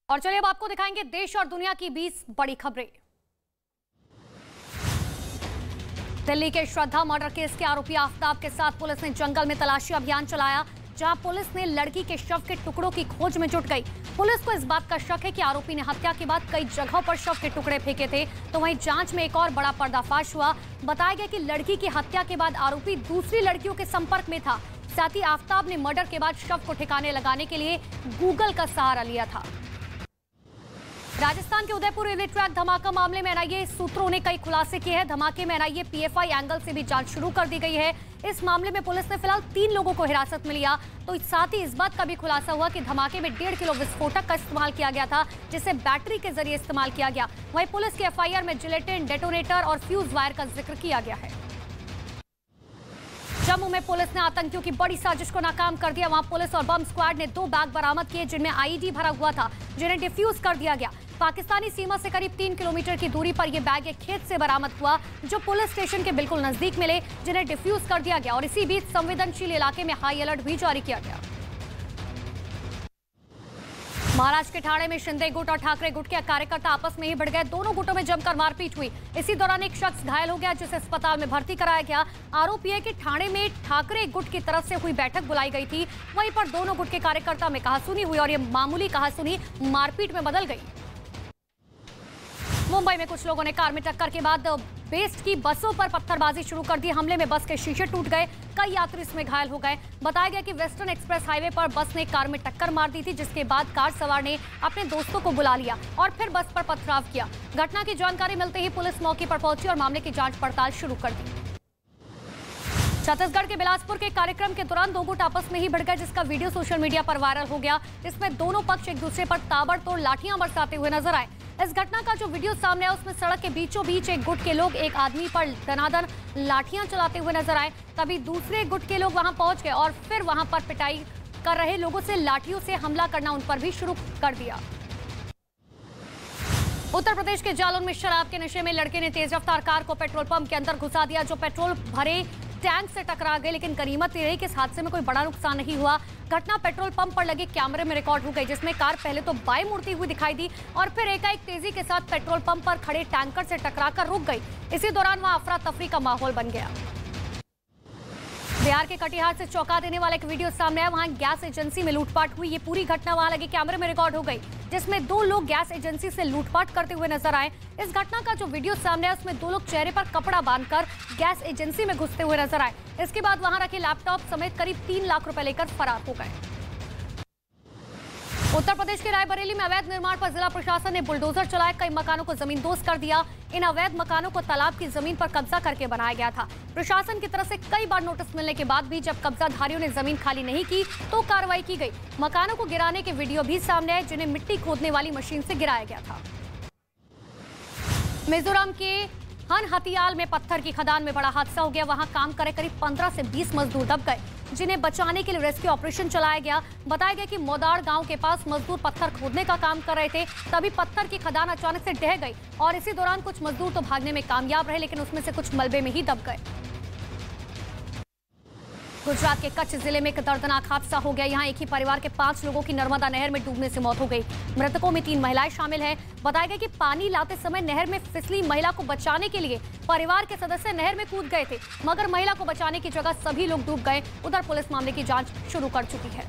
और चलिए अब आपको दिखाएंगे देश और दुनिया की 20 बड़ी खबरें। दिल्ली के श्रद्धा मर्डर केस के आरोपी आफताब के साथ पुलिस ने जंगल में तलाशी अभियान चलाया, जहां पुलिस ने लड़की के शव के टुकड़ों की खोज में जुट गई। पुलिस को इस बात का शक है कि आरोपी ने हत्या के बाद कई जगहों पर शव के टुकड़े फेंके थे। तो वहीं जांच में एक और बड़ा पर्दाफाश हुआ। बताया गया कि लड़की की हत्या के बाद आरोपी दूसरी लड़कियों के संपर्क में था। साथ ही आफताब ने मर्डर के बाद शव को ठिकाने लगाने के लिए गूगल का सहारा लिया था। राजस्थान के उदयपुर रेलवे ट्रैक धमाका मामले में एनआईए सूत्रों ने कई खुलासे किए हैं। धमाके में एनआईए पीएफआई एंगल से भी जांच शुरू कर दी गई है। इस मामले में पुलिस ने फिलहाल 3 लोगों को हिरासत में लिया। तो साथ ही इस बात का भी खुलासा हुआ कि धमाके में 1.5 किलो विस्फोटक का इस्तेमाल किया गया था, जिसे बैटरी के जरिए इस्तेमाल किया गया। वहीं पुलिस की एफआईआर में जिलेटिन, डेटोनेटर और फ्यूज वायर का जिक्र किया गया है। जम्मू में पुलिस ने आतंकियों की बड़ी साजिश को नाकाम कर दिया। वहां पुलिस और बम स्क्वाड ने 2 बैग बरामद किए, जिनमें आईईडी भरा हुआ था, जिन्हें डिफ्यूज कर दिया गया। पाकिस्तानी सीमा से करीब 3 किलोमीटर की दूरी पर यह बैग एक खेत से बरामद हुआ, जो पुलिस स्टेशन के बिल्कुल नजदीक मिले, जिन्हें डिफ्यूज कर दिया गया। और इसी बीच संवेदनशील इलाके में हाई अलर्ट भी जारी किया गया। महाराष्ट्र के ठाणे में शिंदे गुट और ठाकरे गुट के कार्यकर्ता आपस में ही भिड़ गए। दोनों गुटों में जमकर मारपीट हुई। इसी दौरान एक शख्स घायल हो गया, जिसे अस्पताल में भर्ती कराया गया। आरोप यह है कि ठाणे में ठाकरे गुट की तरफ से हुई बैठक बुलाई गई थी। वहीं पर दोनों गुट के कार्यकर्ता में कहासुनी हुई और यह मामूली कहासुनी मारपीट में बदल गई। मुंबई में कुछ लोगों ने कार में टक्कर के बाद बेस्ट की बसों पर पत्थरबाजी शुरू कर दी। हमले में बस के शीशे टूट गए, कई यात्री इसमें घायल हो गए। बताया गया कि वेस्टर्न एक्सप्रेस हाईवे पर बस ने कार में टक्कर मार दी थी, जिसके बाद कार सवार ने अपने दोस्तों को बुला लिया और फिर बस पर पथराव किया। घटना की जानकारी मिलते ही पुलिस मौके पर पहुंची और मामले की जांच पड़ताल शुरू कर दी। छत्तीसगढ़ के बिलासपुर के कार्यक्रम के दौरान 2 गुट आपस में ही भिड़ गए, जिसका वीडियो सोशल मीडिया पर वायरल हो गया। इसमें दोनों पक्ष एक दूसरे पर ताबड़तोड़ लाठियां बरसाते हुए नजर आए। इस घटना का जो वीडियो सामने आया, उसमें सड़क के बीचों बीच एक गुट के लोग एक आदमी पर दनादन लाठियां चलाते हुए नजर आए। तभी दूसरे गुट के लोग वहां पहुंच गए और फिर वहां पर पिटाई कर रहे लोगों से लाठियों से हमला करना उन पर भी शुरू कर दिया। उत्तर प्रदेश के जालौन में शराब के नशे में लड़के ने तेज रफ्तार कार को पेट्रोल पंप के अंदर घुसा दिया, जो पेट्रोल भरे टैंक से टकरा गए। लेकिन गनीमत ये रही कि इस हादसे में कोई बड़ा नुकसान नहीं हुआ। घटना पेट्रोल पंप पर लगे कैमरे में रिकॉर्ड हो गई, जिसमें कार पहले तो बाएं मुड़ती हुई दिखाई दी और फिर एकाएक तेजी के साथ पेट्रोल पंप पर खड़े टैंकर से टकराकर रुक गई। इसी दौरान वहां अफरा तफरी का माहौल बन गया। बिहार के कटिहार से चौंका देने वाला एक वीडियो सामने आया। वहां गैस एजेंसी में लूटपाट हुई। ये पूरी घटना वहां लगे कैमरे में रिकॉर्ड हो गई, जिसमें 2 लोग गैस एजेंसी से लूटपाट करते हुए नजर आए। इस घटना का जो वीडियो सामने आया, उसमें 2 लोग चेहरे पर कपड़ा बांधकर गैस एजेंसी में घुसते हुए नजर आए। इसके बाद वहां रखे लैपटॉप समेत करीब 3 लाख रुपए लेकर फरार हो गए। उत्तर प्रदेश के रायबरेली में अवैध निर्माण पर जिला प्रशासन ने बुलडोजर चलाए, कई मकानों को जमींदोज कर दिया। इन अवैध मकानों को तालाब की जमीन पर कब्जा करके बनाया गया था। प्रशासन की तरफ से कई बार नोटिस मिलने के बाद भी जब कब्जाधारियों ने जमीन खाली नहीं की तो कार्रवाई की गई। मकानों को गिराने के वीडियो भी सामने आए, जिन्हें मिट्टी खोदने वाली मशीन से गिराया गया था। मिजोरम के हनहतियाल में पत्थर की खदान में बड़ा हादसा हो गया। वहां काम करे करीब 15 से 20 मजदूर दब गए, जिन्हें बचाने के लिए रेस्क्यू ऑपरेशन चलाया गया। बताया गया कि मोदाड़ गांव के पास मजदूर पत्थर खोदने का काम कर रहे थे, तभी पत्थर की खदान अचानक से ढह गई और इसी दौरान कुछ मजदूर तो भागने में कामयाब रहे, लेकिन उसमें से कुछ मलबे में ही दब गए। गुजरात के कच्छ जिले में एक दर्दनाक हादसा हो गया। यहाँ एक ही परिवार के 5 लोगों की नर्मदा नहर में डूबने से मौत हो गई। मृतकों में 3 महिलाएं शामिल हैं। बताया गया कि पानी लाते समय नहर में फिसली महिला को बचाने के लिए परिवार के सदस्य नहर में कूद गए थे, मगर महिला को बचाने की जगह सभी लोग डूब गए। उधर पुलिस मामले की जांच शुरू कर चुकी है।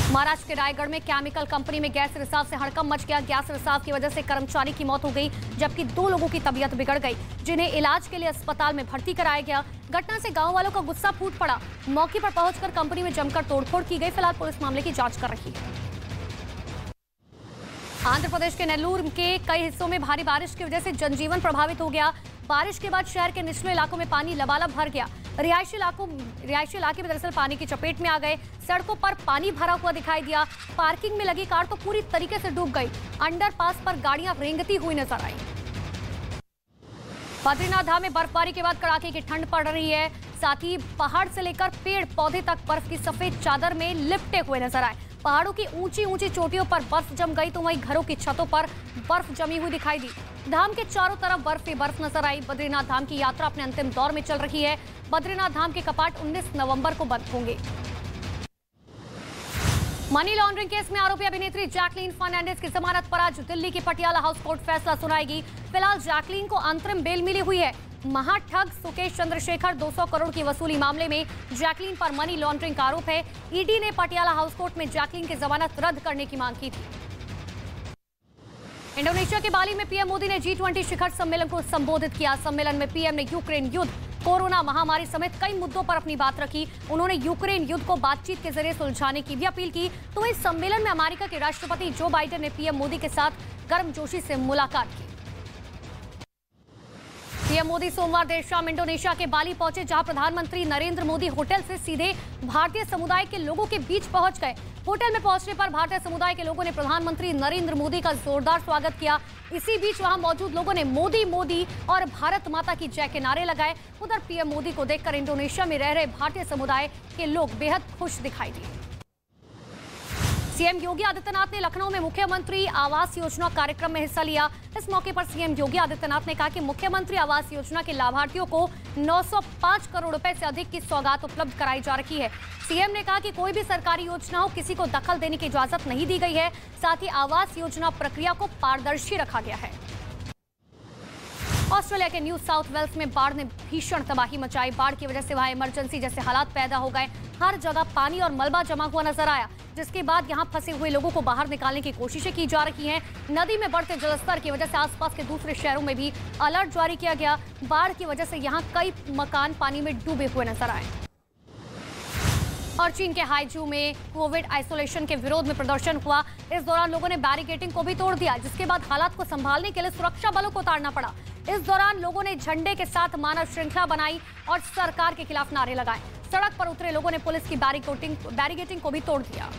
महाराष्ट्र के रायगढ़ में केमिकल कंपनी में गैस रिसाव से हड़कंप मच गया। गैस रिसाव की वजह से कर्मचारी की मौत हो गई, जबकि 2 लोगों की तबीयत बिगड़ गई, जिन्हें इलाज के लिए अस्पताल में भर्ती कराया गया। घटना से गांव वालों का गुस्सा फूट पड़ा। मौके पर पहुंचकर कंपनी में जमकर तोड़फोड़ की गई। फिलहाल पुलिस मामले की जांच कर रही है। आंध्र प्रदेश के नेल्लूर के कई हिस्सों में भारी बारिश की वजह से जनजीवन प्रभावित हो गया। बारिश के बाद शहर के निचले इलाकों में पानी लबालब भर गया। रिहायशी इलाके में दरअसल पानी की चपेट में आ गए। सड़कों पर पानी भरा हुआ दिखाई दिया। पार्किंग में लगी कार तो पूरी तरीके से डूब गई। अंडरपास पर गाड़ियां रेंगती हुई नजर आई। बद्रीनाथ धाम में बर्फबारी के बाद कड़ाके की ठंड पड़ रही है। साथ ही पहाड़ से लेकर पेड़ पौधे तक बर्फ की सफेद चादर में लिपटे हुए नजर आए। पहाड़ों की ऊंची ऊंची चोटियों पर बर्फ जम गई, तो वहीं घरों की छतों पर बर्फ जमी हुई दिखाई दी। धाम के चारों तरफ बर्फ ही बर्फ नजर आई। बद्रीनाथ धाम की यात्रा अपने अंतिम दौर में चल रही है। बद्रीनाथ धाम के कपाट 19 नवंबर को बंद होंगे। मनी लॉन्ड्रिंग केस में आरोपी अभिनेत्री जैकलीन फर्नांडिस की जमानत पर आज दिल्ली की पटियाला हाउस कोर्ट फैसला सुनाएगी। फिलहाल जैकलीन को अंतरिम बेल मिली हुई है। महाठग सुकेश चंद्रशेखर 200 करोड़ की वसूली मामले में जैकलीन पर मनी लॉन्ड्रिंग का आरोप है। ईडी ने पटियाला हाउस कोर्ट में जैकलीन की जमानत रद्द करने की मांग की थी। इंडोनेशिया के बाली में पीएम मोदी ने G20 शिखर सम्मेलन को संबोधित किया। सम्मेलन में पीएम ने यूक्रेन युद्ध, कोरोना महामारी समेत कई मुद्दों पर अपनी बात रखी। उन्होंने यूक्रेन युद्ध को बातचीत के जरिए सुलझाने की भी अपील की। तो इस सम्मेलन में अमेरिका के राष्ट्रपति जो बाइडेन ने पीएम मोदी के साथ गर्मजोशी से मुलाकात की। पीएम मोदी सोमवार देर शाम इंडोनेशिया के बाली पहुंचे, जहां प्रधानमंत्री नरेंद्र मोदी होटल से सीधे भारतीय समुदाय के लोगों के बीच पहुंच गए। होटल में पहुंचने पर भारतीय समुदाय के लोगों ने प्रधानमंत्री नरेंद्र मोदी का जोरदार स्वागत किया। इसी बीच वहां मौजूद लोगों ने मोदी मोदी और भारत माता की जय के नारे लगाए। उधर पीएम मोदी को देखकर इंडोनेशिया में रह रहे भारतीय समुदाय के लोग बेहद खुश दिखाई दिए। सीएम योगी आदित्यनाथ ने लखनऊ में मुख्यमंत्री आवास योजना कार्यक्रम में हिस्सा लिया। इस मौके पर सीएम योगी आदित्यनाथ ने कहा कि मुख्यमंत्री आवास योजना के लाभार्थियों को 905 करोड़ रुपए से अधिक की सौगात उपलब्ध कराई जा रही है। सीएम ने कहा कि कोई भी सरकारी योजना हो, किसी को दखल देने की इजाजत नहीं दी गई है। साथ ही आवास योजना प्रक्रिया को पारदर्शी रखा गया है। ऑस्ट्रेलिया के न्यू साउथ वेल्स में बाढ़ ने भीषण तबाही मचाई। बाढ़ की वजह से वहां इमरजेंसी जैसे हालात पैदा हो गए। हर जगह पानी और मलबा जमा हुआ नजर आया, जिसके बाद यहां फंसे हुए लोगों को बाहर निकालने की कोशिशें की जा रही हैं। नदी में बढ़ते जलस्तर की वजह से आसपास के दूसरे शहरों में भी अलर्ट जारी किया गया। बाढ़ की वजह से यहां कई मकान पानी में डूबे हुए नजर आए। और चीन के हाइजू में कोविड आइसोलेशन के विरोध में प्रदर्शन हुआ। इस दौरान लोगों ने बैरिकेडिंग को भी तोड़ दिया, जिसके बाद हालात को संभालने के लिए सुरक्षा बलों को उतारना पड़ा। इस दौरान लोगों ने झंडे के साथ मानव श्रृंखला बनाई और सरकार के खिलाफ नारे लगाए। सड़क पर उतरे लोगों ने पुलिस की बैरिकेडिंग को भी तोड़ दिया।